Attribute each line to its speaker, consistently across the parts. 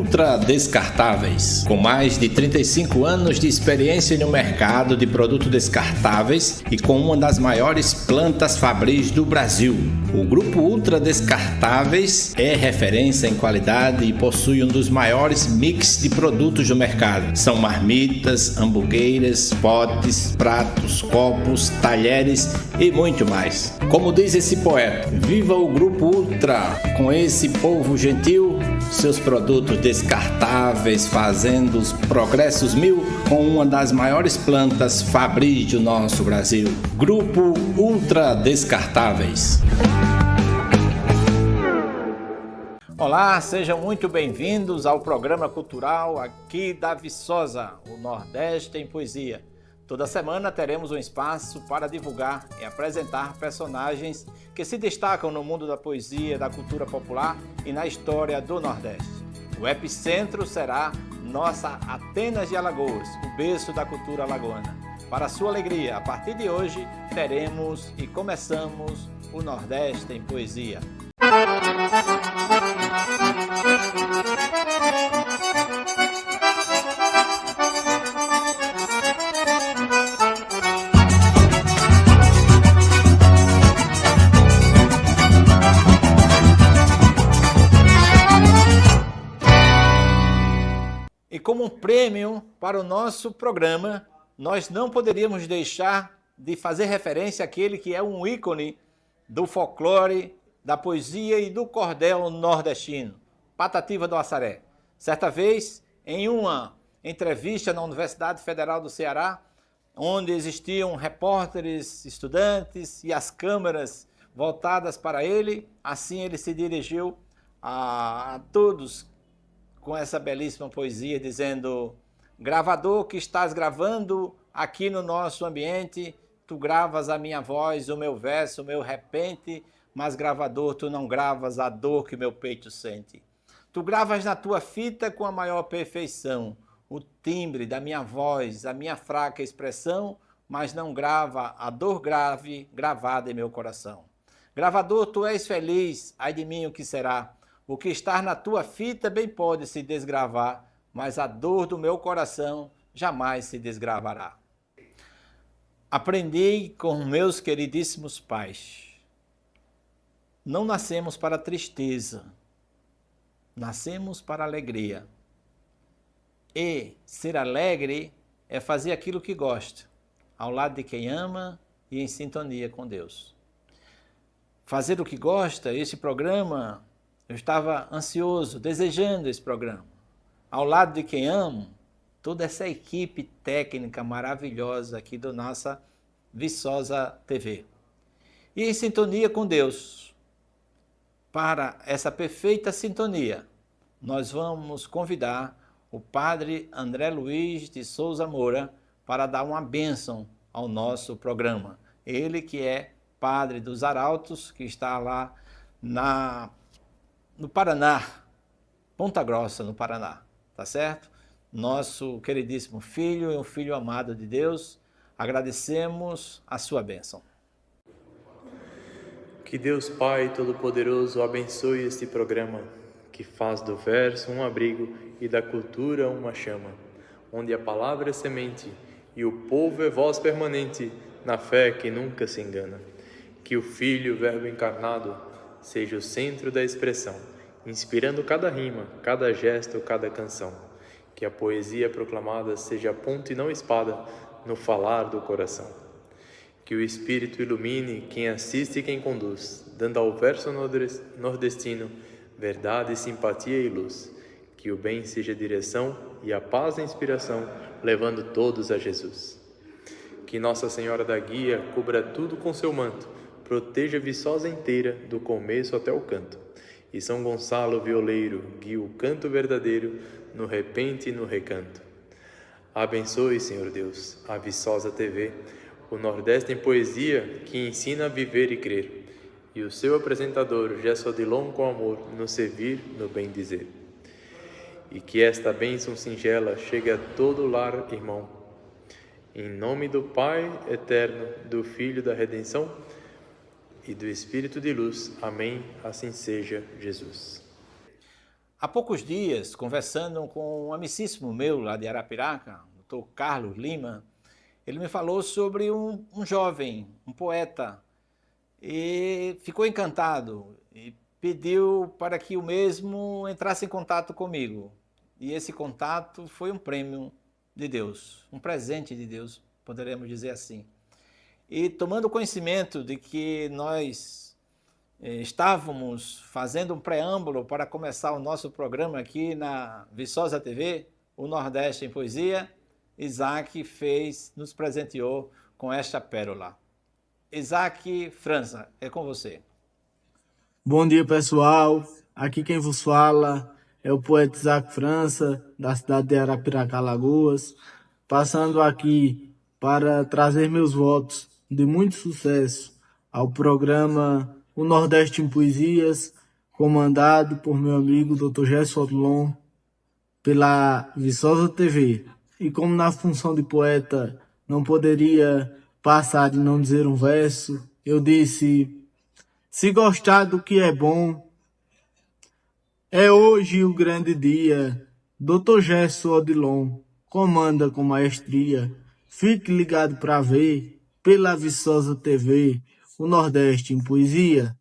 Speaker 1: Ultra Descartáveis. Com mais de 35 anos de experiência no mercado de produtos descartáveis e com uma das maiores plantas fabris do Brasil, o Grupo Ultra Descartáveis é referência em qualidade e possui um dos maiores mix de produtos do mercado. São marmitas, hamburgueiras, potes, pratos, copos, talheres e muito mais. Como diz esse poeta, viva o Grupo Ultra, com esse povo gentil, seus produtos descartáveis fazendo os progressos mil com uma das maiores plantas fabris do nosso Brasil. Grupo Ultra Descartáveis. Olá, sejam muito bem-vindos ao programa cultural aqui da Viçosa, o Nordeste em Poesia. Toda semana teremos um espaço para divulgar e apresentar personagens que se destacam no mundo da poesia, da cultura popular e na história do Nordeste. O epicentro será nossa Atenas de Alagoas, o berço da cultura alagoana. Para sua alegria, a partir de hoje teremos e começamos o Nordeste em Poesia. E como um prêmio para o nosso programa, nós não poderíamos deixar de fazer referência àquele que é um ícone do folclore, da poesia e do cordel nordestino, Patativa do Assaré. Certa vez, em uma entrevista na Universidade Federal do Ceará, onde existiam repórteres, estudantes e as câmeras voltadas para ele, assim ele se dirigiu a todos com essa belíssima poesia, dizendo: gravador que estás gravando aqui no nosso ambiente, tu gravas a minha voz, o meu verso, o meu repente, mas gravador, tu não gravas a dor que meu peito sente. Tu gravas na tua fita com a maior perfeição o timbre da minha voz, a minha fraca expressão, mas não grava a dor grave gravada em meu coração. Gravador, tu és feliz, ai de mim o que será? O que está na tua fita bem pode se desgravar, mas a dor do meu coração jamais se desgravará. Aprendi com meus queridíssimos pais. Não nascemos para tristeza, nascemos para alegria. E ser alegre é fazer aquilo que gosta, ao lado de quem ama e em sintonia com Deus. Fazer o que gosta, esse programa, eu estava ansioso, desejando esse programa. Ao lado de quem amo, toda essa equipe técnica maravilhosa aqui do nossa Viçosa TV. E em sintonia com Deus. Para essa perfeita sintonia, nós vamos convidar o Padre André Luiz de Souza Moura para dar uma bênção ao nosso programa. Ele que é Padre dos Arautos, que está lá no Paraná, Ponta Grossa, no Paraná, tá certo? Nosso queridíssimo filho e um filho amado de Deus, agradecemos a sua bênção.
Speaker 2: Que Deus Pai Todo-Poderoso abençoe este programa, que faz do verso um abrigo e da cultura uma chama, onde a palavra é semente e o povo é voz permanente, na fé que nunca se engana. Que o Filho, Verbo encarnado, seja o centro da expressão, inspirando cada rima, cada gesto, cada canção. Que a poesia proclamada seja ponte e não espada no falar do coração. Que o Espírito ilumine quem assiste e quem conduz, dando ao verso nordestino verdade, simpatia e luz. Que o bem seja a direção e a paz a inspiração, levando todos a Jesus. Que Nossa Senhora da Guia cubra tudo com seu manto, proteja a Viçosa inteira, do começo até o canto. E São Gonçalo Violeiro guie o canto verdadeiro, no repente e no recanto. Abençoe, Senhor Deus, a Viçosa TV, o Nordeste em Poesia, que ensina a viver e crer, e o seu apresentador, Gesso Odilon, com amor, no servir, no bem dizer. E que esta bênção singela chegue a todo lar, irmão. Em nome do Pai eterno, do Filho da Redenção e do Espírito de luz. Amém. Assim seja, Jesus.
Speaker 1: há poucos dias, conversando com um amicíssimo meu lá de Arapiraca, o Dr. Carlos Lima, ele me falou sobre um jovem, um poeta, e ficou encantado e pediu para que o mesmo entrasse em contato comigo. E esse contato foi um prêmio de Deus, um presente de Deus, poderemos dizer assim. E tomando conhecimento de que nós estávamos fazendo um preâmbulo para começar o nosso programa aqui na Viçosa TV, o Nordeste em Poesia, Isaac nos presenteou com esta pérola. Isaac França, é com você.
Speaker 3: Bom dia, pessoal. Aqui quem vos fala é o poeta Isaac França, da cidade de Arapiraca, Alagoas, passando aqui para trazer meus votos de muito sucesso ao programa O Nordeste em Poesias, comandado por meu amigo Dr. Gerson Odilon, pela Viçosa TV. E como na função de poeta não poderia passar de não dizer um verso, eu disse: se gostar do que é bom, é hoje o grande dia. Dr. Gerson Odilon comanda com maestria. Fique ligado para ver, pela Viçosa TV, o Nordeste em Poesia.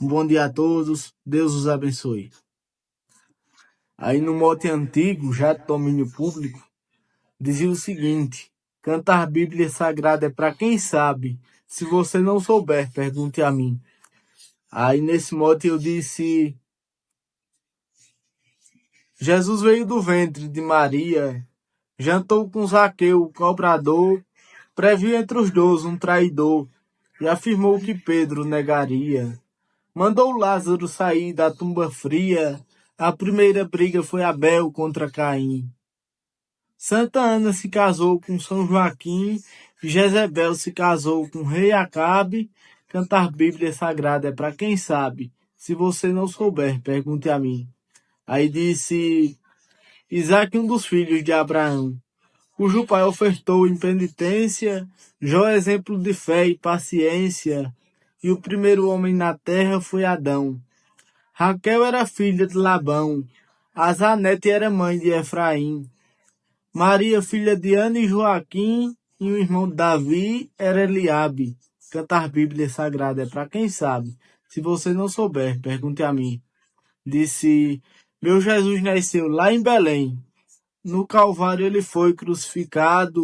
Speaker 3: Um bom dia a todos, Deus os abençoe. Aí no mote antigo, já de domínio público, dizia o seguinte: cantar Bíblia Sagrada é para quem sabe. Se você não souber, pergunte a mim. Aí nesse mote eu disse: Jesus veio do ventre de Maria, jantou com Zaqueu, o cobrador, previu entre os dois um traidor e afirmou que Pedro negaria. Mandou Lázaro sair da tumba fria, a primeira briga foi Abel contra Caim. Santa Ana se casou com São Joaquim, Jezebel se casou com o rei Acabe. Cantar Bíblia Sagrada é para quem sabe. Se você não souber, pergunte a mim. Aí disse Isaac, um dos filhos de Abraão, cujo pai ofertou em penitência, Jó exemplo de fé e paciência, e o primeiro homem na terra foi Adão. Raquel era filha de Labão, Azanete era mãe de Efraim, Maria, filha de Ana e Joaquim, e o irmão de Davi era Eliabe. Cantar Bíblia Sagrada é para quem sabe. Se você não souber, pergunte a mim. Disse: meu Jesus nasceu lá em Belém. No Calvário ele foi crucificado.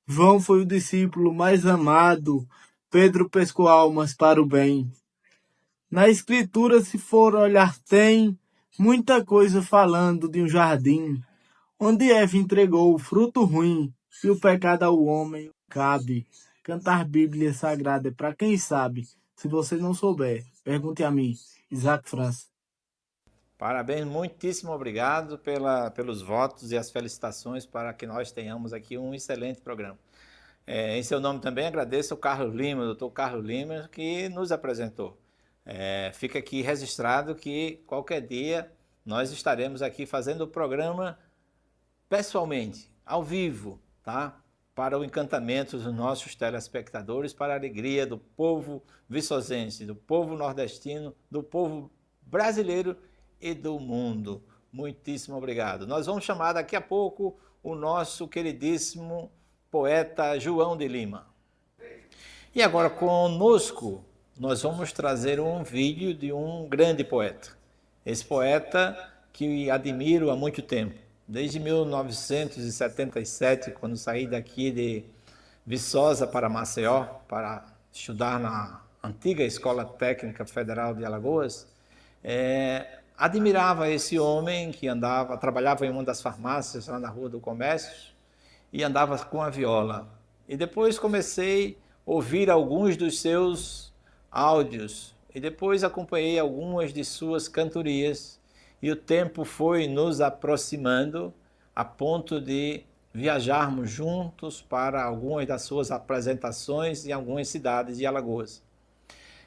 Speaker 3: João foi o discípulo mais amado. Pedro pescou almas para o bem. Na Escritura, se for olhar, tem muita coisa falando de um jardim, onde Eva entregou o fruto ruim e o pecado ao homem cabe. Cantar Bíblia Sagrada é para quem sabe. Se você não souber, pergunte a mim. Isaac França.
Speaker 1: Parabéns, muitíssimo obrigado pelos votos e as felicitações para que nós tenhamos aqui um excelente programa. Em seu nome também agradeço ao Carlos Lima, doutor Carlos Lima, que nos apresentou. Fica aqui registrado que qualquer dia nós estaremos aqui fazendo o programa pessoalmente, ao vivo, tá? Para o encantamento dos nossos telespectadores, para a alegria do povo viçosense, do povo nordestino, do povo brasileiro e do mundo. Muitíssimo obrigado. Nós vamos chamar daqui a pouco o nosso queridíssimo poeta João de Lima. E agora conosco nós vamos trazer um vídeo de um grande poeta. Esse poeta que admiro há muito tempo. Desde 1977, quando saí daqui de Viçosa para Maceió, para estudar na antiga Escola Técnica Federal de Alagoas, admirava esse homem que trabalhava em uma das farmácias lá na Rua do Comércio e andava com a viola. E depois comecei a ouvir alguns dos seus áudios e depois acompanhei algumas de suas cantorias. E o tempo foi nos aproximando a ponto de viajarmos juntos para algumas das suas apresentações em algumas cidades de Alagoas.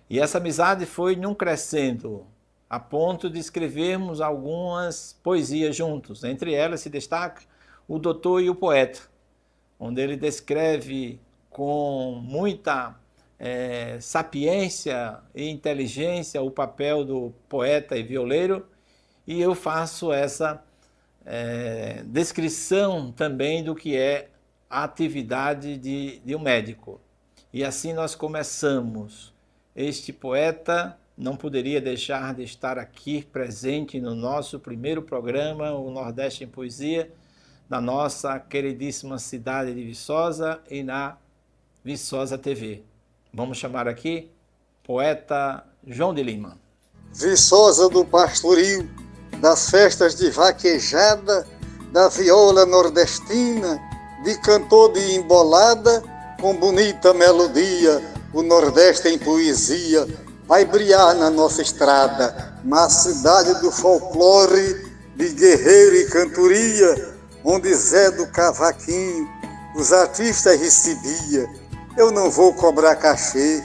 Speaker 1: E essa amizade foi num crescendo, a ponto de escrevermos algumas poesias juntos. Entre elas se destaca O Doutor e o Poeta, onde ele descreve com muita sapiência e inteligência o papel do poeta e violeiro, e eu faço essa descrição também do que é a atividade de um médico. E assim nós começamos. Este poeta não poderia deixar de estar aqui presente no nosso primeiro programa, o Nordeste em Poesia, na nossa queridíssima cidade de Viçosa e na Viçosa TV. Vamos chamar aqui poeta João de Lima.
Speaker 4: Viçosa do pastoril, das festas de vaquejada, da viola nordestina, de cantor de embolada, com bonita melodia, o Nordeste em poesia vai brilhar na nossa estrada, na cidade do folclore, de guerreiro e cantoria, onde Zé do Cavaquinho os artistas recebia. Eu não vou cobrar cachê,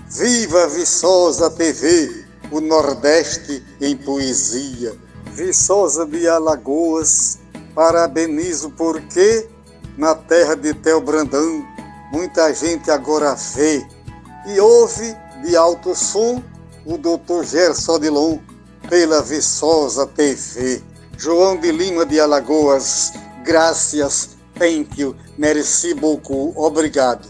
Speaker 4: viva Viçosa TV, o Nordeste em poesia. Viçosa de Alagoas, parabenizo porque na terra de Theo Brandão muita gente agora vê e ouve de alto som o Dr. Gerson Odilon pela Viçosa TV. João de Lima de Alagoas, graças, thank you, merci beaucoup, obrigado.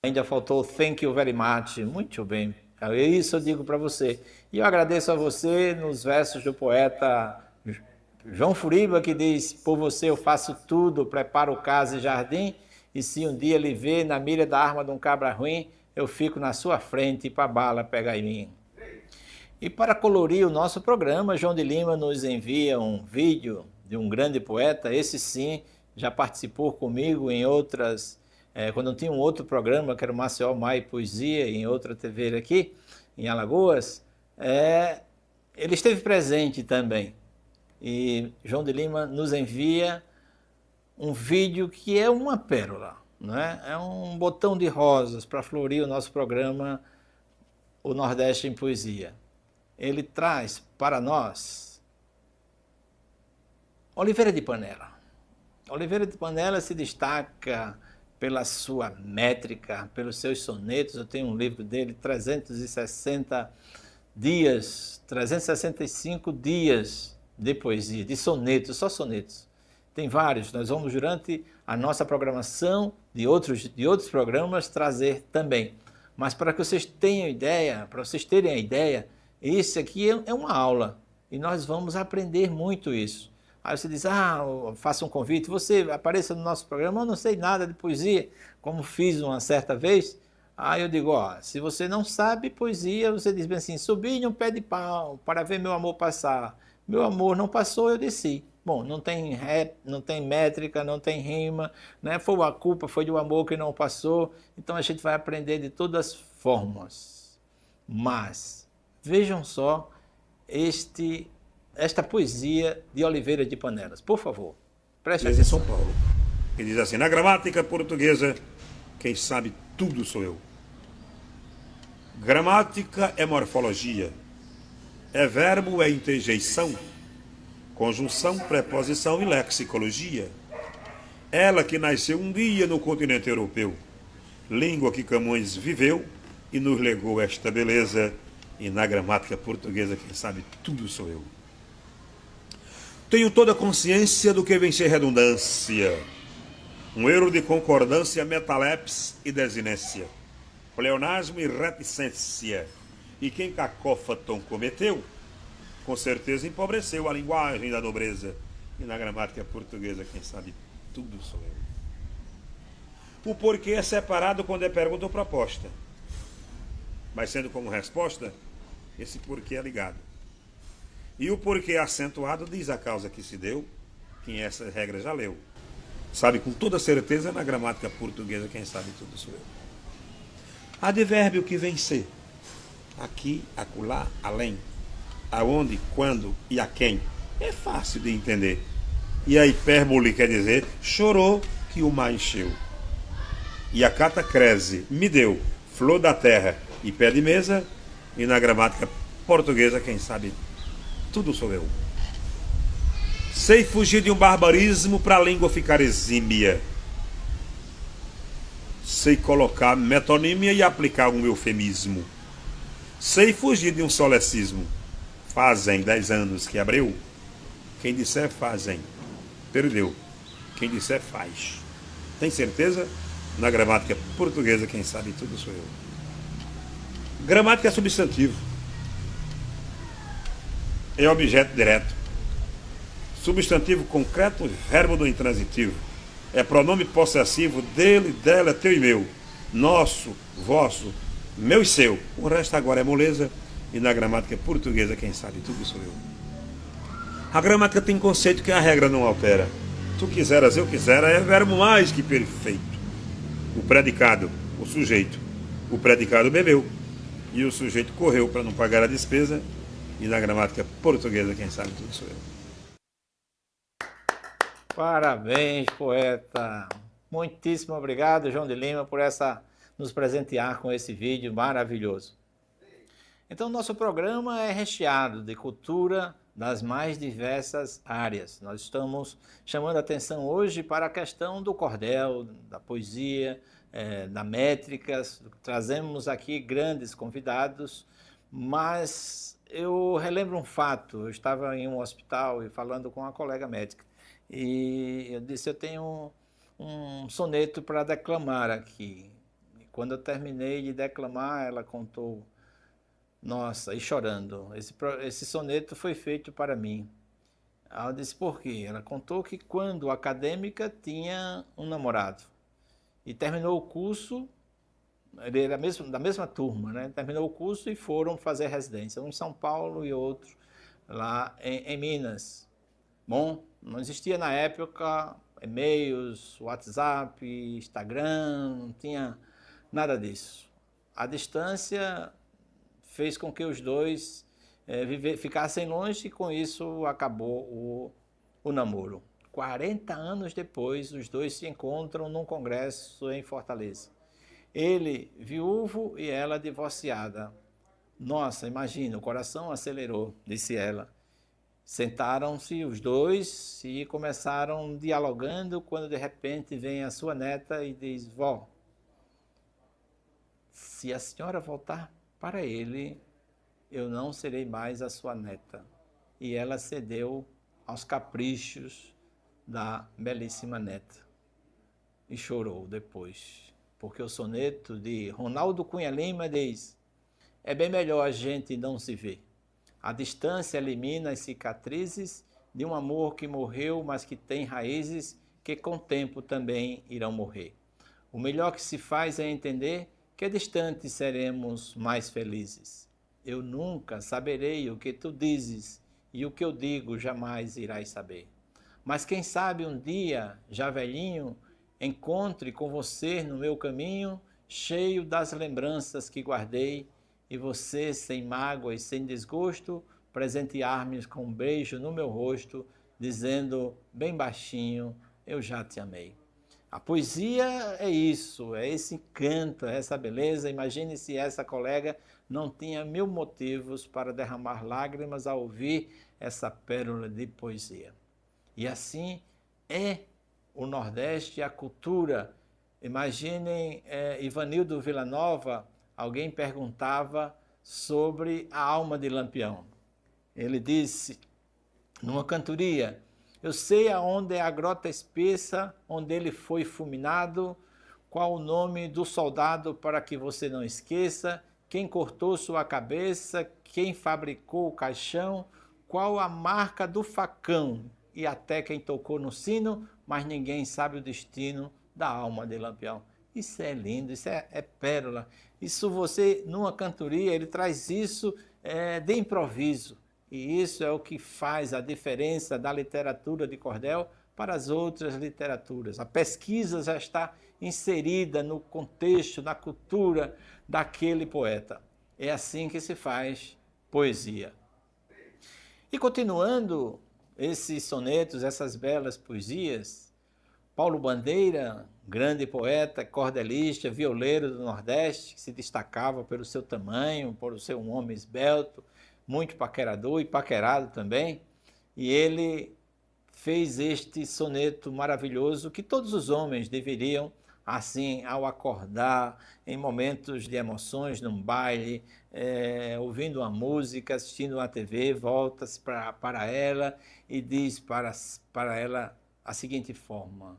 Speaker 1: Ainda faltou thank you very much, muito bem, isso eu digo para você. E eu agradeço a você nos versos do poeta João Furiba, que diz: por você eu faço tudo, preparo casa e jardim, e se um dia lhe ver na mira da arma de um cabra ruim, eu fico na sua frente para bala pegar em mim. E para colorir o nosso programa, João de Lima nos envia um vídeo de um grande poeta, esse sim, já participou comigo em outras, quando eu tinha um outro programa, que era o Maceió Mai Poesia, em outra TV aqui, em Alagoas, ele esteve presente também. E João de Lima nos envia um vídeo que é uma pérola, né? É um botão de rosas para florir o nosso programa, o Nordeste em Poesia. Ele traz para nós Oliveira de Panela. Oliveira de Panela se destaca pela sua métrica, pelos seus sonetos. Eu tenho um livro dele, 365 dias de poesia, de sonetos, só sonetos. Tem vários, nós vamos durante a nossa programação de outros programas trazer também. Mas para que vocês tenham ideia, para vocês terem a ideia, esse aqui é uma aula e nós vamos aprender muito isso. Aí você diz, faça um convite, você apareça no nosso programa, eu não sei nada de poesia, como fiz uma certa vez. Aí eu digo, se você não sabe poesia, você diz bem assim, subi num pé de pau para ver meu amor passar. Meu amor não passou, eu desci. Bom, não tem rap, não tem métrica, não tem rima, né? A culpa foi do amor que não passou. Então a gente vai aprender de todas as formas. Mas vejam só esta poesia de Oliveira de Panelas. Por favor, preste atenção.
Speaker 5: Em São Paulo. Ele diz assim, na gramática portuguesa, quem sabe tudo sou eu. Gramática é morfologia, é verbo, é interjeição, conjunção, preposição e lexicologia. Ela que nasceu um dia no continente europeu, língua que Camões viveu e nos legou esta beleza, e na gramática portuguesa, quem sabe tudo sou eu. Tenho toda a consciência do que vem ser redundância, um erro de concordância, metalepse e desinência, pleonasmo e reticência, e quem cacófaton cometeu, com certeza empobreceu a linguagem da nobreza, e na gramática portuguesa, quem sabe tudo sou eu. O porquê é separado quando é pergunta ou proposta, mas sendo como resposta, esse porquê é ligado. E o porquê acentuado diz a causa que se deu, quem essa regra já leu. Sabe com toda certeza na gramática portuguesa, quem sabe tudo sou eu. Advérbio que vem ser, aqui, acolá, além, aonde, quando e a quem, é fácil de entender. E a hipérbole quer dizer, chorou que o mar encheu. E a catacrese me deu, flor da terra e pé de mesa, e na gramática portuguesa, quem sabe tudo sou eu. Sei fugir de um barbarismo para a língua ficar exímia. Sei colocar metonímia e aplicar um eufemismo. Sei fugir de um solecismo. Fazem 10 anos que abriu Quem disser fazem. Perdeu. Quem disser faz. Tem certeza? Na gramática portuguesa, quem sabe tudo sou eu. Gramática é substantivo. É objeto direto. Substantivo concreto, verbo do intransitivo. É pronome possessivo dele, dela, teu e meu. Nosso, vosso, meu e seu. O resto agora é moleza. E na gramática portuguesa, quem sabe tudo sou eu. A gramática tem conceito que a regra não altera. Tu quiseras, eu quisera, é verbo mais que perfeito. O predicado, o sujeito. O predicado bebeu. E o sujeito correu para não pagar a despesa. E na gramática portuguesa, quem sabe tudo sou eu.
Speaker 1: Parabéns, poeta. Muitíssimo obrigado, João de Lima, por nos presentear com esse vídeo maravilhoso. Então, nosso programa é recheado de cultura das mais diversas áreas. Nós estamos chamando a atenção hoje para a questão do cordel, da poesia, da métrica. Trazemos aqui grandes convidados, mas eu relembro um fato. Eu estava em um hospital e falando com uma colega médica e eu disse, eu tenho um soneto para declamar aqui. E quando eu terminei de declamar, ela contou, nossa, e chorando, esse soneto foi feito para mim. Ela disse, por quê? Ela contou que quando acadêmica tinha um namorado e terminou o curso, ele era da mesma turma, né? Terminou o curso e foram fazer residência, um em São Paulo e outro lá em Minas. Bom, não existia na época e-mails, WhatsApp, Instagram, não tinha nada disso. A distância fez com que os dois ficassem longe e com isso acabou o namoro. 40 anos depois, os dois se encontram num congresso em Fortaleza. Ele viúvo e ela divorciada. Nossa, imagina, o coração acelerou, disse ela. Sentaram-se os dois e começaram dialogando quando de repente vem a sua neta e diz, vó, se a senhora voltar para ele, eu não serei mais a sua neta. E ela cedeu aos caprichos da belíssima neta. E chorou depois, porque o soneto de Ronaldo Cunha Lima diz, é bem melhor a gente não se ver. A distância elimina as cicatrizes de um amor que morreu, mas que tem raízes que com o tempo também irão morrer. O melhor que se faz é entender que distante seremos mais felizes. Eu nunca saberei o que tu dizes, e o que eu digo jamais irás saber. Mas quem sabe um dia, já velhinho, encontre com você no meu caminho, cheio das lembranças que guardei, e você, sem mágoa e sem desgosto, presentear-me com um beijo no meu rosto, dizendo bem baixinho, eu já te amei. A poesia é isso, é esse encanto, é essa beleza. Imagine se essa colega não tinha 1000 motivos para derramar lágrimas ao ouvir essa pérola de poesia. E assim é o Nordeste, a cultura. Imaginem Ivanildo Villanova, alguém perguntava sobre a alma de Lampião. Ele disse, numa cantoria, eu sei aonde é a grota espessa, onde ele foi fulminado, qual o nome do soldado para que você não esqueça, quem cortou sua cabeça, quem fabricou o caixão, qual a marca do facão, e até quem tocou no sino, mas ninguém sabe o destino da alma de Lampião. Isso é lindo, isso é pérola. Isso você, numa cantoria, ele traz isso de improviso. E isso é o que faz a diferença da literatura de cordel para as outras literaturas. A pesquisa já está inserida no contexto, na cultura daquele poeta. É assim que se faz poesia. E continuando esses sonetos, essas belas poesias, Paulo Bandeira, grande poeta, cordelista, violeiro do Nordeste, que se destacava pelo seu tamanho, por ser um homem esbelto, muito paquerador e paquerado também, e ele fez este soneto maravilhoso que todos os homens deveriam assim, ao acordar, em momentos de emoções, num baile, ouvindo uma música, assistindo uma TV, volta-se para ela e diz para ela a seguinte forma: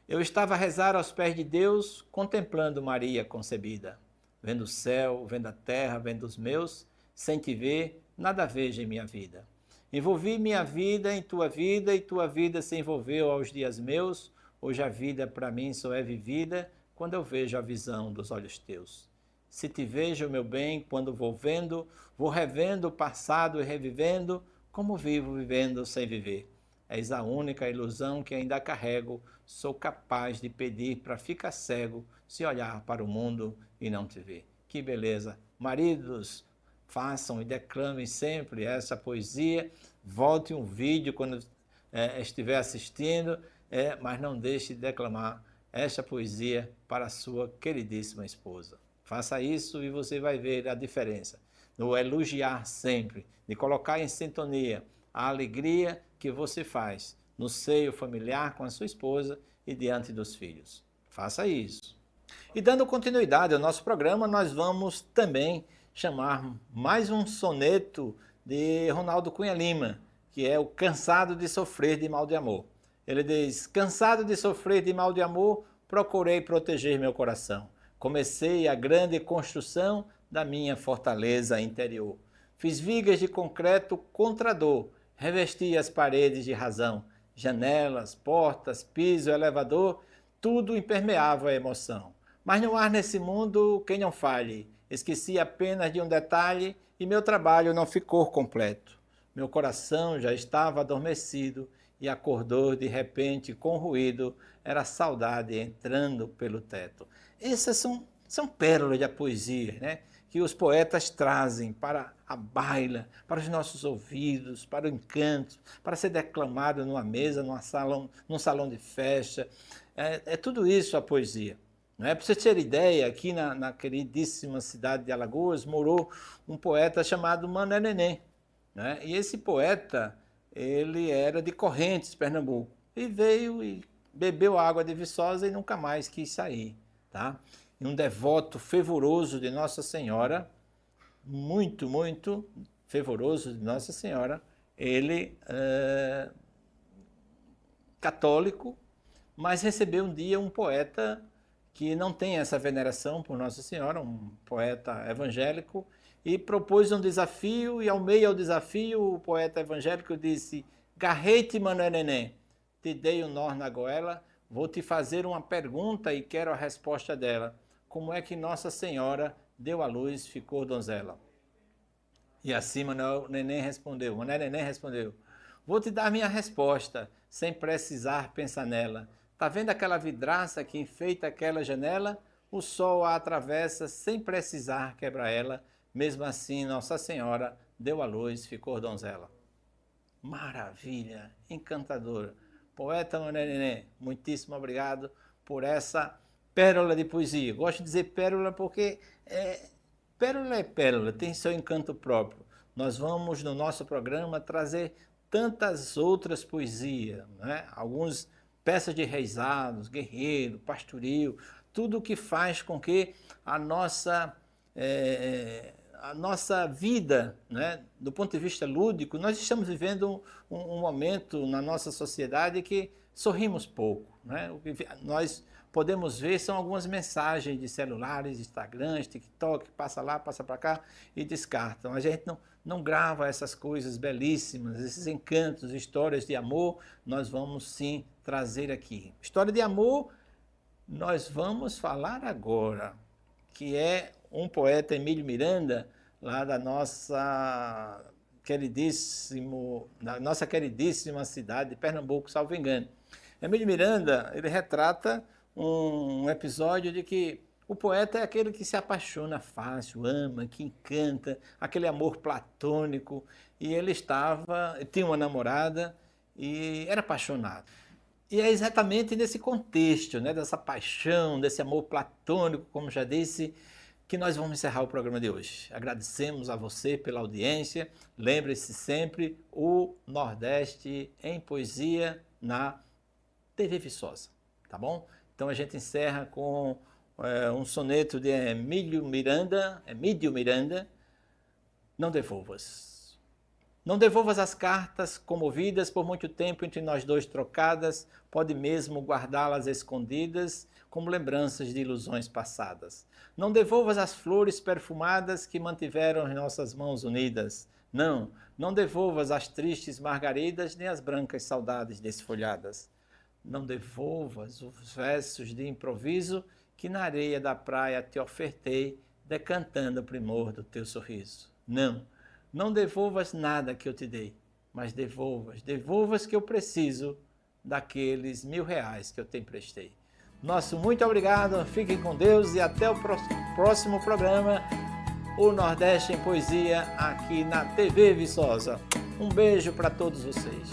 Speaker 1: eu estava a rezar aos pés de Deus, contemplando Maria concebida, vendo o céu, vendo a terra, vendo os meus, sem te ver, nada vejo em minha vida. Envolvi minha vida em tua vida e tua vida se envolveu aos dias meus. Hoje a vida para mim só é vivida quando eu vejo a visão dos olhos teus. Se te vejo, meu bem, quando vou vendo, vou revendo o passado e revivendo, como vivo vivendo sem viver. És a única ilusão que ainda carrego, sou capaz de pedir para ficar cego se olhar para o mundo e não te ver. Que beleza! Maridos, façam e declamem sempre essa poesia, volte um vídeo quando estiver assistindo, mas não deixe de declamar esta poesia para a sua queridíssima esposa. Faça isso e você vai ver a diferença. No elogiar sempre, de colocar em sintonia a alegria que você faz no seio familiar com a sua esposa e diante dos filhos. Faça isso. E dando continuidade ao nosso programa, nós vamos também chamar mais um soneto de Ronaldo Cunha Lima, que é o Cansado de Sofrer de Mal de Amor. Ele diz: cansado de sofrer de mal de amor, procurei proteger meu coração. Comecei a grande construção da minha fortaleza interior. Fiz vigas de concreto contra a dor, revesti as paredes de razão, janelas, portas, piso, elevador, tudo impermeável à emoção. Mas não há nesse mundo quem não falhe. Esqueci apenas de um detalhe e meu trabalho não ficou completo. Meu coração já estava adormecido e acordou de repente com ruído, era a saudade entrando pelo teto. Essas são pérolas da poesia, né? Que os poetas trazem para a baila, para os nossos ouvidos, para o encanto, para ser declamado numa mesa, num salão de festa. É tudo isso a poesia. Não é? Para você ter ideia, aqui na queridíssima cidade de Alagoas morou um poeta chamado Mané Neném. Né? E esse poeta, ele era de Correntes, Pernambuco, e veio e bebeu água de Viçosa e nunca mais quis sair. Tá? E um devoto fervoroso de Nossa Senhora, muito, muito fervoroso de Nossa Senhora, ele católico, mas recebeu um dia um poeta que não tem essa veneração por Nossa Senhora, um poeta evangélico, e propôs um desafio, e ao meio ao desafio o poeta evangélico disse: Garrete, Mané Neném, te dei um nó na goela, vou te fazer uma pergunta e quero a resposta dela. Como é que Nossa Senhora deu à luz, ficou donzela? E assim Mané Neném respondeu, vou te dar minha resposta, sem precisar pensar nela. Tá vendo aquela vidraça que enfeita aquela janela? O sol a atravessa sem precisar quebrar ela. Mesmo assim, Nossa Senhora deu à luz, ficou donzela. Maravilha, encantadora. Poeta Mané Neném, muitíssimo obrigado por essa pérola de poesia. Gosto de dizer pérola porque pérola é pérola, tem seu encanto próprio. Nós vamos, no nosso programa, trazer tantas outras poesias, né? Alguns peças de reisados, guerreiro, pastoril, tudo que faz com que a nossa vida, né, do ponto de vista lúdico, nós estamos vivendo um momento na nossa sociedade que sorrimos pouco. Né? O que nós podemos ver são algumas mensagens de celulares, Instagrams, TikTok, passa lá, passa para cá e descartam. A gente não grava essas coisas belíssimas, esses encantos, histórias de amor, nós vamos sim trazer aqui. História de amor, nós vamos falar agora, que é um poeta, Emílio Miranda, lá da nossa queridíssima cidade de Pernambuco, salvo engano. Emílio Miranda, ele retrata um episódio de que o poeta é aquele que se apaixona fácil, ama, que encanta, aquele amor platônico, e ele tinha uma namorada e era apaixonado. E é exatamente nesse contexto, né, dessa paixão, desse amor platônico, como já disse, que nós vamos encerrar o programa de hoje. Agradecemos a você pela audiência. Lembre-se sempre, o Nordeste em Poesia na TV Viçosa, tá bom? Então a gente encerra com um soneto de Emílio Miranda, Não devolvas. Não devolvas as cartas comovidas por muito tempo entre nós dois trocadas, pode mesmo guardá-las escondidas como lembranças de ilusões passadas. Não devolvas as flores perfumadas que mantiveram as nossas mãos unidas. Não devolvas as tristes margaridas nem as brancas saudades desfolhadas. Não devolvas os versos de improviso que na areia da praia te ofertei, decantando o primor do teu sorriso. Não devolvas nada que eu te dei, mas devolvas que eu preciso daqueles R$1000 que eu te emprestei. Nosso muito obrigado, fiquem com Deus e até o próximo programa, o Nordeste em Poesia, aqui na TV Viçosa. Um beijo para todos vocês.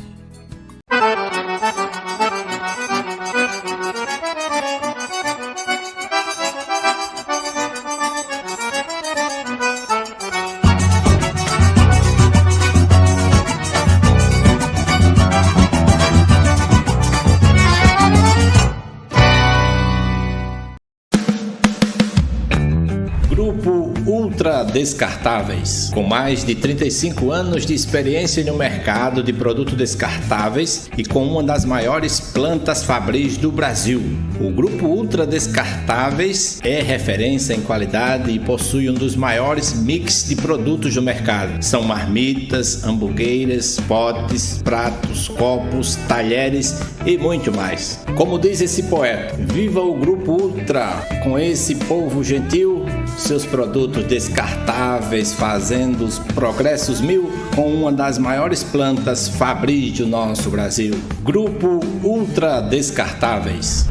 Speaker 1: Grupo Ultra Descartáveis, com mais de 35 anos de experiência no mercado de produtos descartáveis e com uma das maiores plantas fabris do Brasil. O Grupo Ultra Descartáveis é referência em qualidade e possui um dos maiores mix de produtos do mercado. São marmitas, hamburgueiras, potes, pratos, copos, talheres e muito mais. Como diz esse poeta, viva o Grupo Ultra, com esse povo gentil, seus produtos descartáveis fazendo os progressos mil com uma das maiores plantas fabris do nosso Brasil. Grupo Ultra Descartáveis.